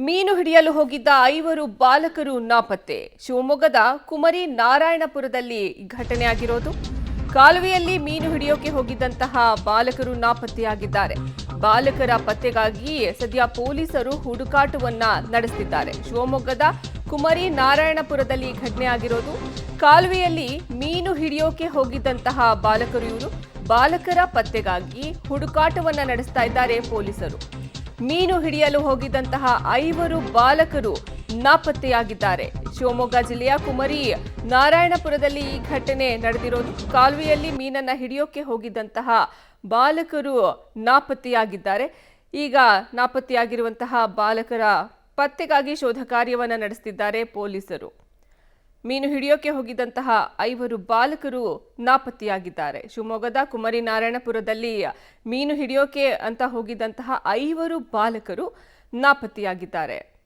ಮೀನು ಹಿಡಿಯಲು ಹೋಗಿದ್ದ 5 ಬಾಲಕರು ನಾಪತ್ತೆ. ಶಿವಮೊಗ್ಗದ ಕುಮರಿ ನಾರಾಯಣಪುರದಲ್ಲಿ ಘಟನೆ ಆಗಿರೋದು. ಕಾಲುವೆಯಲ್ಲಿ ಮೀನು ಹಿಡಿಯೋಕೆ ಹೋಗಿದ್ದಂತಹ ಬಾಲಕರು ನಾಪತ್ತೆಯಾಗಿದ್ದಾರೆ. ಬಾಲಕರ ಪತ್ತೆಗಾಗಿ ಸದ್ಯ ಪೊಲೀಸರು ಹುಡುಕಾಟವನ್ನ ನಡೆಸುತ್ತಿದ್ದಾರೆ. ಶಿವಮೊಗ್ಗದ ಕುಮರಿ ನಾರಾಯಣಪುರದಲ್ಲಿ ಘಟನೆ ಆಗಿರೋದು. ಕಾಲುವೆಯಲ್ಲಿ ಮೀನು ಹಿಡಿಯೋಕೆ ಹೋಗಿದ್ದಂತಹ ಬಾಲಕರು ಇವರು. ಬಾಲಕರ ಪತ್ತೆಗಾಗಿ ಹುಡುಕಾಟವನ್ನ ನಡೆಸ್ತಾ ಇದ್ದಾರೆ ಪೊಲೀಸರು. ಮೀನು ಹಿಡಿಯಲು ಹೋಗಿದ್ದಂತಹ 5 ಬಾಲಕರು ನಾಪತ್ತೆಯಾಗಿದ್ದಾರೆ. ಶಿವಮೊಗ್ಗ ಜಿಲ್ಲೆಯ ಕುಮರಿ ನಾರಾಯಣಪುರದಲ್ಲಿ ಈ ಘಟನೆ ನಡೆದಿರೋದು. ಕಾಲುವೆಯಲ್ಲಿ ಮೀನನ್ನ ಹಿಡಿಯೋಕೆ ಹೋಗಿದ್ದಂತಹ ಬಾಲಕರು ನಾಪತ್ತೆಯಾಗಿದ್ದಾರೆ. ಈಗ ನಾಪತ್ತೆಯಾಗಿರುವಂತಹ ಬಾಲಕರ ಪತ್ತೆಗಾಗಿ ಶೋಧ ಕಾರ್ಯವನ್ನ ನಡೆಸುತ್ತಿದ್ದಾರೆ ಪೊಲೀಸರು. ಮೀನು ಹಿಡಿಯೋಕೆ ಹೋಗಿದ್ದಂತಹ 5 ಬಾಲಕರು ನಾಪತ್ತೆಯಾಗಿದ್ದಾರೆ. ಶಿವಮೊಗ್ಗದ ಕುಮರಿ ನಾರಾಯಣಪುರದಲ್ಲಿ ಮೀನು ಹಿಡಿಯೋಕೆ ಅಂತ ಹೋಗಿದ್ದಂತಹ 5 ಬಾಲಕರು ನಾಪತ್ತೆಯಾಗಿದ್ದಾರೆ.